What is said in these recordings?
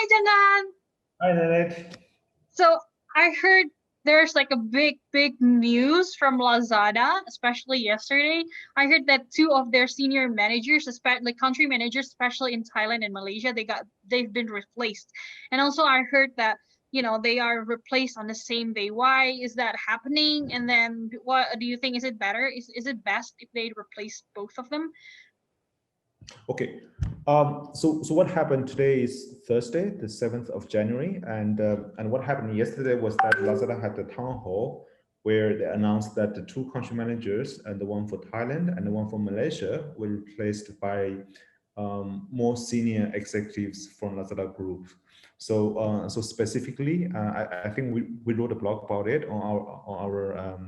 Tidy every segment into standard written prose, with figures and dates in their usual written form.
Hi, Jianggan. Hi, Nanette. So I heard there's like a big news from Lazada, especially yesterday. I heard that two of their senior managers, especially like country managers, especially in Thailand and Malaysia, they've been replaced. And also I heard that they are replaced on the same day. Why is that happening? And then what do you think? Is it better? Is it best if they replace both of them? Okay. So what happened today is Thursday, the 7th of January, and what happened yesterday was that Lazada had the town hall where they announced that the two country managers, and the one for Thailand and the one for Malaysia, were replaced by more senior executives from Lazada Group. So specifically, I think we wrote a blog about it on our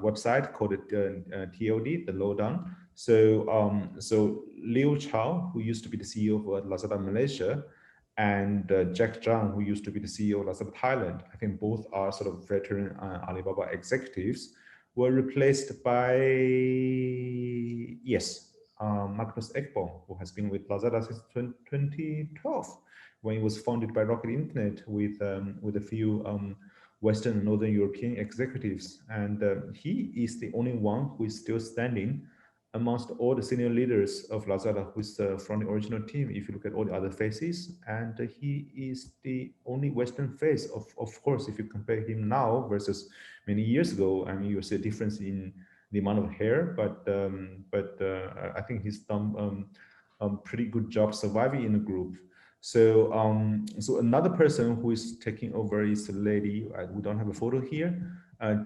website called TOD, the lowdown. So Liu Chao, who used to be the CEO of Lazada Malaysia, and Jack Zhang, who used to be the CEO of Lazada Thailand, I think both are sort of veteran Alibaba executives, were replaced by, yes, Magnus Ekbom, who has been with Lazada since 2012, when it was founded by Rocket Internet with a few Western and Northern European executives. And he is the only one who is still standing amongst all the senior leaders of Lazada, who's from the original team, if you look at all the other faces. And he is the only Western face. Of course, if you compare him now versus many years ago, I mean, you see a difference in the amount of hair, but I think he's done a pretty good job surviving in the group. So another person who is taking over is a lady, we don't have a photo here,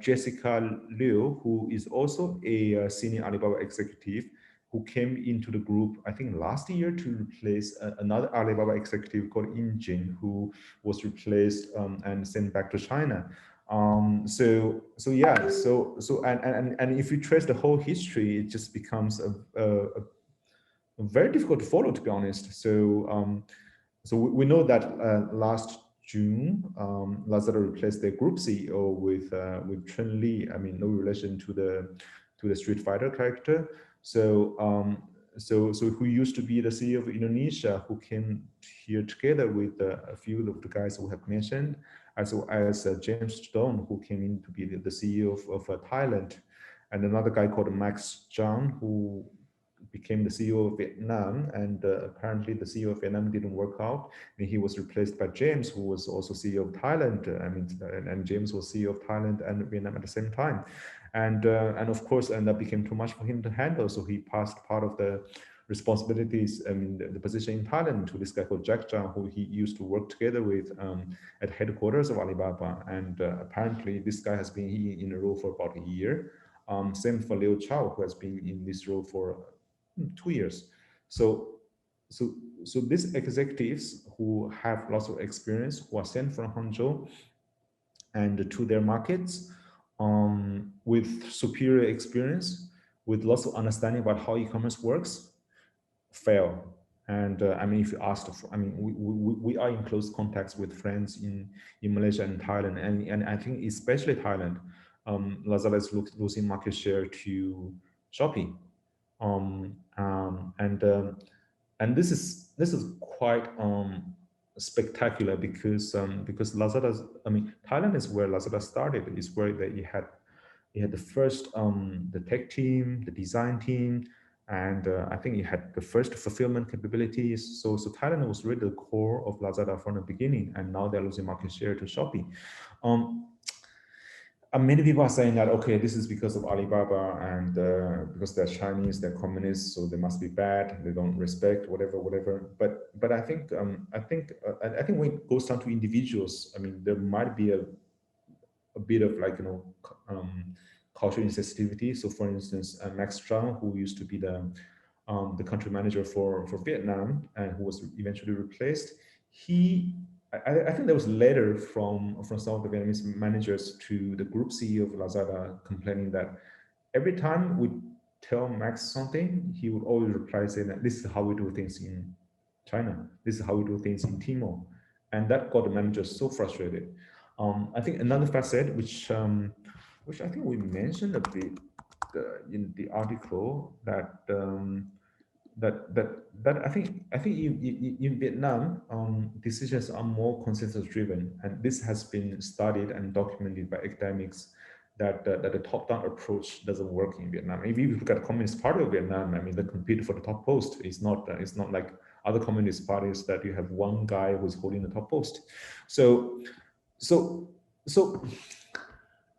Jessica Liu, who is also a senior Alibaba executive who came into the group, I think last year, to replace another Alibaba executive called Jin, who was replaced and sent back to China. So if you trace the whole history, it just becomes a very difficult to follow, to be honest. So we know that last June, Lazada replaced their group CEO with Chun Li. I mean, no relation to the Street Fighter character. So who used to be the CEO of Indonesia, who came here together with a few of the guys who have mentioned, as well as James Stone, who came in to be the CEO of Thailand, and another guy called Max Zhang, who became the CEO of Vietnam, and apparently the CEO of Vietnam didn't work out, and he was replaced by James, who was also CEO of Thailand. I mean, and James was CEO of Thailand and Vietnam at the same time, and of course, and that became too much for him to handle. So he passed part of the responsibilities, I mean, the position in Thailand, to this guy called Jack Zhang, who he used to work together with at headquarters of Alibaba. And apparently, this guy has been in a role for about a year. Same for Liu Chao, who has been in this role for 2 years. So these executives who have lots of experience, who are sent from Hangzhou and to their markets with superior experience, with lots of understanding about how e-commerce works, fail. And I mean, if you ask, I mean, we are in close contacts with friends in Malaysia and Thailand, and I think especially Thailand, Lazada is losing market share to Shopee. And this is quite spectacular because Lazada's, I mean, Thailand is where Lazada started. Is where you had the first the tech team, the design team, and I think you had the first fulfillment capabilities. So Thailand was really the core of Lazada from the beginning, and now they're losing market share to Shopee. Many people are saying that, okay, this is because of Alibaba, and because they're Chinese, they're communists, so they must be bad, they don't respect whatever. But I think when it goes down to individuals, I mean, there might be a bit of, like, cultural insensitivity. So for instance, Max Zhang, who used to be the country manager for Vietnam, and who was eventually replaced, I think there was a letter from some of the Vietnamese managers to the group CEO of Lazada, complaining that every time we tell Max something, he would always reply saying that this is how we do things in China, this is how we do things in Timor, and that got the managers so frustrated. I think another facet, which I think we mentioned a bit in the article, that that I think in Vietnam, decisions are more consensus driven, and this has been studied and documented by academics that the top down approach doesn't work in Vietnam. If you look at the Communist Party of Vietnam, I mean, they compete for the top post. It's not like other communist parties that you have one guy who's holding the top post. So so so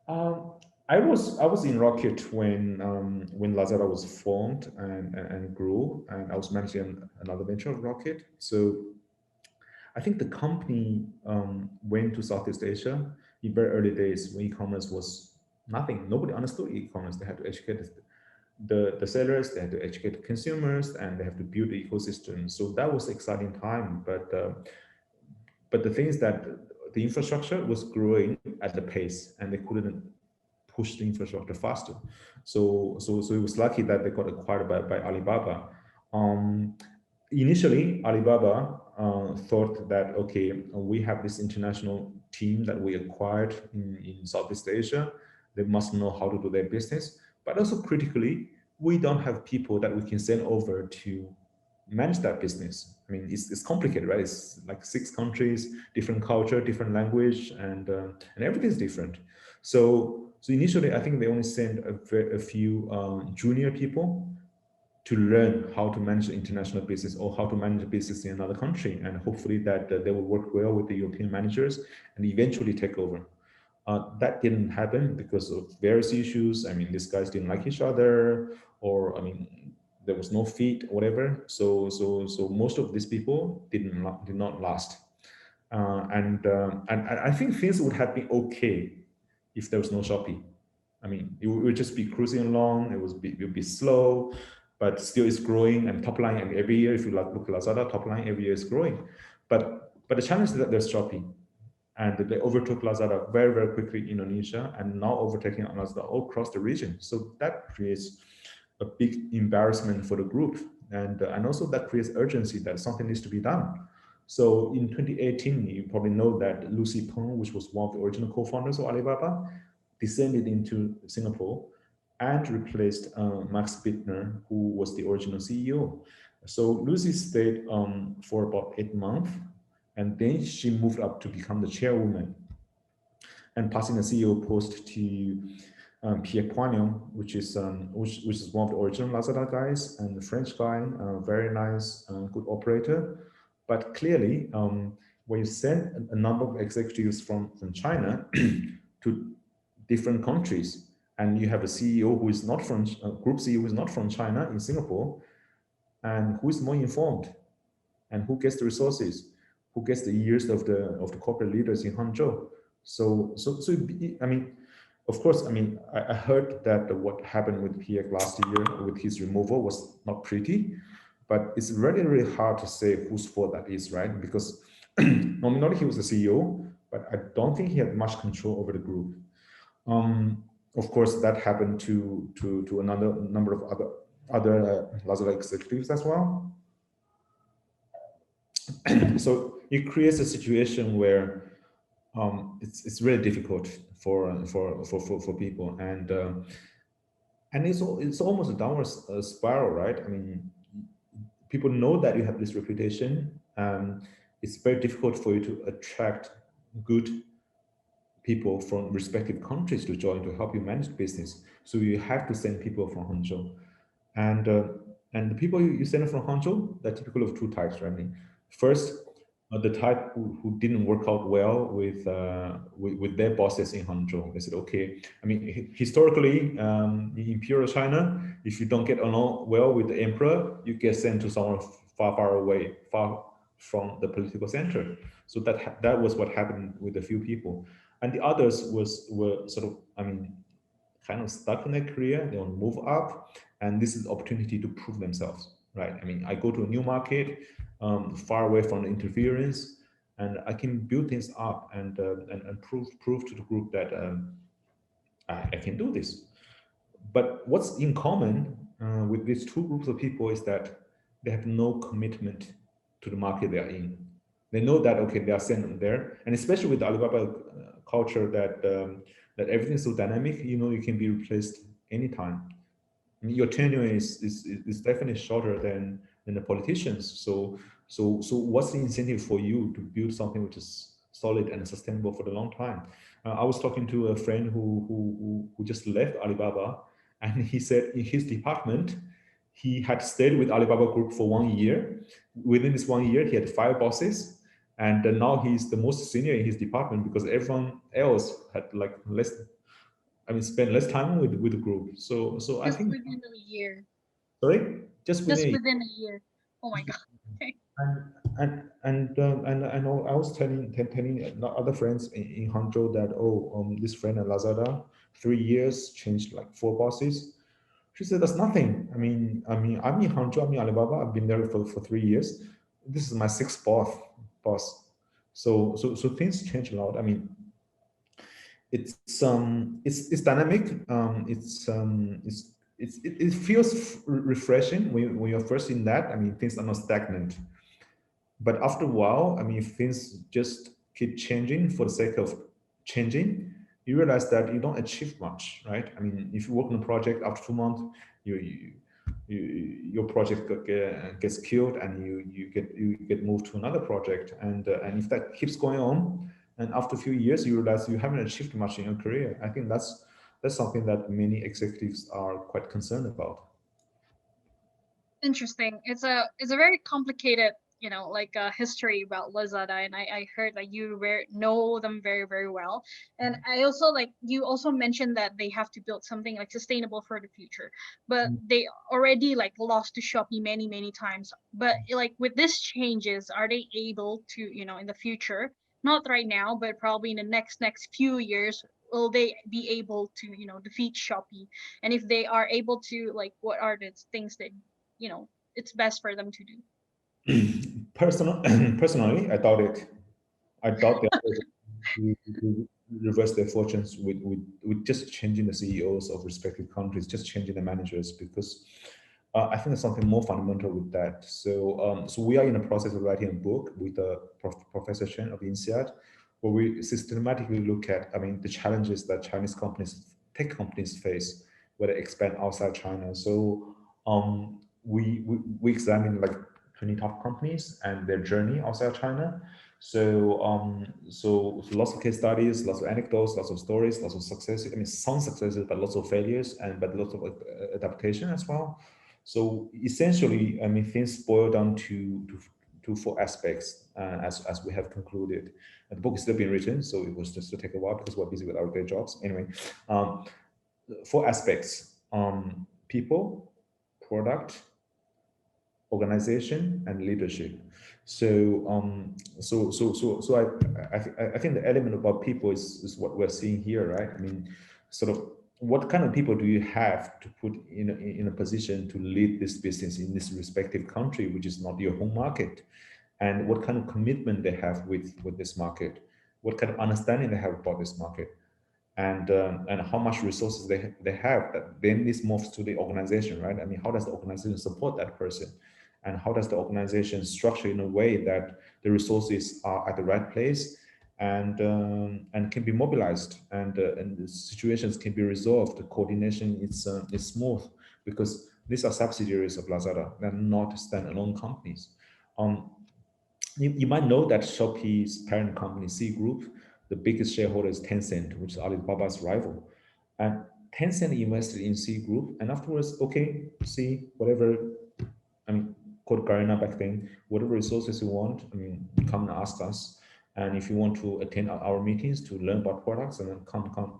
um, I was in Rocket when Lazada was formed and grew, and I was managing another venture of Rocket. So I think the company went to Southeast Asia in very early days when e-commerce was nothing. Nobody understood e-commerce. They had to educate the sellers, they had to educate the consumers, and they have to build the ecosystem. So that was exciting time. But the thing is that the infrastructure was growing at the pace, and they couldn't push the infrastructure faster. So it was lucky that they got acquired by Alibaba. Um, Initially, Alibaba thought that, okay, we have this international team that we acquired in Southeast Asia. They must know how to do their business. But also critically, we don't have people that we can send over to manage that business. I mean, it's complicated, right? It's like 6 countries, different culture, different language, and everything's different. So initially, I think they only sent a few junior people to learn how to manage international business or how to manage a business in another country, and hopefully that they will work well with the European managers and eventually take over. That didn't happen because of various issues. I mean, these guys didn't like each other, or I mean, there was no fit, whatever. So most of these people did not last. And I think things would have been okay if there was no Shopee. I mean, it would just be cruising along. It would be slow, but still it's growing, and top line, and every year, if you look at Lazada, top line every year is growing. But the challenge is that there's Shopee, and they overtook Lazada very, very quickly in Indonesia, and now overtaking Lazada all across the region. So that creates a big embarrassment for the group, and also that creates urgency that something needs to be done. So in 2018, you probably know that Lucy Peng, which was one of the original co-founders of Alibaba, descended into Singapore and replaced Max Bittner, who was the original CEO. So Lucy stayed for about 8 months, and then she moved up to become the chairwoman and passing the CEO post to Pierre Poignon, which is one of the original Lazada guys, and the French guy, very nice, good operator. But clearly, when you send a number of executives from China to different countries, and you have a CEO who is not from group CEO who is not from China in Singapore, and who is more informed, and who gets the resources, who gets the ears of the corporate leaders in Hangzhou. I mean, of course, I mean, I heard that what happened with Pierre last year with his removal was not pretty, but it's really, really hard to say whose fault that is, right? Because nominally he was the CEO, but I don't think he had much control over the group. Of course, that happened to another number of other Lazada executives as well. So it creates a situation where it's really difficult for people, and it's almost a downward spiral, right? I mean, people know that you have this reputation. It's very difficult for you to attract good people from respective countries to join to help you manage the business. So you have to send people from Hangzhou, and uh, and the people you send from Hangzhou, they're typical of two types, right? I mean, first, the type who didn't work out well with their bosses in Hangzhou. They said, okay, I mean, historically, in Imperial China, if you don't get along well with the emperor, you get sent to somewhere far, far away, far from the political center. So that was what happened with a few people, and the others were sort of, I mean, kind of stuck in their career. They want to move up, and this is the opportunity to prove themselves, right? I mean, I go to a new market, far away from the interference, and I can build things up and prove to the group that I can do this. But what's in common with these two groups of people is that they have no commitment to the market they are in. They know that, okay, they are sent there, and especially with the Alibaba culture, that everything's so dynamic. You know, you can be replaced anytime. I mean, your tenure is definitely shorter than the politicians. So what's the incentive for you to build something which is solid and sustainable for the long time? I was talking to a friend who just left Alibaba, and he said in his department, he had stayed with Alibaba Group for 1 year. Within this 1 year, he had 5 bosses, and now he's the most senior in his department because everyone else had like less. I mean, spend less time with the group. So I Just think, within a year. sorry, just Just within. within a year. Oh my God. Okay. And I know I was telling other friends in Hangzhou that, oh, this friend at Lazada, 3 years changed like 4 bosses. She said that's nothing. I'm in Hangzhou, I'm in Alibaba. I've been there for 3 years. This is my sixth boss. So things change a lot. I mean, it's dynamic. It feels refreshing when you're first in that. I mean, things are not stagnant. But after a while, I mean, if things just keep changing for the sake of changing, you realize that you don't achieve much, right? I mean, if you work on a project after 2 months, you your project gets killed, and you get moved to another project, and if that keeps going on, and after a few years, you realize you haven't achieved much in your career. I think that's something that many executives are quite concerned about. Interesting. It's a very complicated, like history about Lazada, and I heard that you know them very very well. And I also like you also mentioned that they have to build something like sustainable for the future, but they already like lost to Shopee many many times. But like with this changes, are they able to, in the future, not right now, but probably in the next few years, will they be able to, defeat Shopee? And if they are able to, like, what are the things that it's best for them to do? Personally, I doubt it. I doubt they're able to reverse their fortunes with just changing the CEOs of respective countries, just changing the managers, because I think there's something more fundamental with that. So we are in the process of writing a book with Professor Chen of INSEAD, where we systematically look at, I mean, the challenges that Chinese companies, tech companies face when they expand outside China. So we examine like 20 top companies and their journey outside China. So lots of case studies, lots of anecdotes, lots of stories, lots of successes. I mean, some successes, but lots of failures, and but lots of adaptation as well. So essentially, I mean, things boil down to four aspects, as we have concluded. And the book is still being written, so it was just to take a while because we're busy with our day jobs. Anyway, um, four aspects: people, product, organization, and leadership. So I think the element about people is what we're seeing here, right? I mean, sort of what kind of people do you have to put in a position to lead this business in this respective country, which is not your home market, and what kind of commitment they have with this market, what kind of understanding they have about this market, and how much resources they have. That then this moves to the organization, right? I mean, how does the organization support that person, and how does the organization structure in a way that the resources are at the right place, and can be mobilized, and the situations can be resolved. The coordination is smooth, because these are subsidiaries of Lazada. They're not standalone companies. Um, you might know that Shopee's parent company, C Group, the biggest shareholder is Tencent, which is Alibaba's rival. And Tencent invested in C Group, and afterwards, okay, see, whatever, I mean, called Garena back then, whatever resources you want, I mean, come and ask us. And if you want to attend our meetings to learn about products, and then come.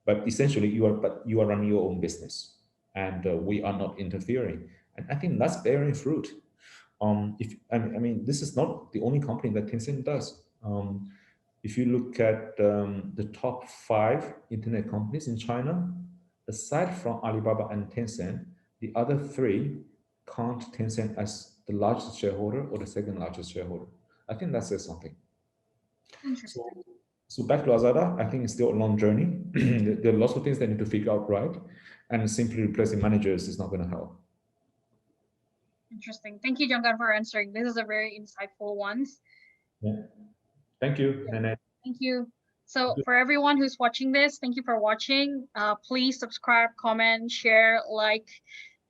But essentially, you are running your own business, and we are not interfering. And I think that's bearing fruit. If I mean, this is not the only company that Tencent does. If you look at the top 5 internet companies in China, aside from Alibaba and Tencent, the other 3 count Tencent as the largest shareholder or the second largest shareholder. I think that says something. So, Interesting. so back to Lazada, I think it's still a long journey. There are lots of things they need to figure out right, and simply replacing managers is not going to help. Interesting. Thank you, Jianggan, for answering. This is a very insightful one. Yeah. Thank you, Yeah. Nanette. Thank you. So for everyone who's watching this, thank you for watching. Please subscribe, comment, share, like,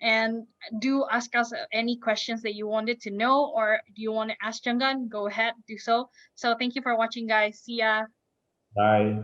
And do ask us any questions that you wanted to know, or do you want to ask Jianggan? Go ahead, do so. So thank you for watching, guys. See ya. Bye.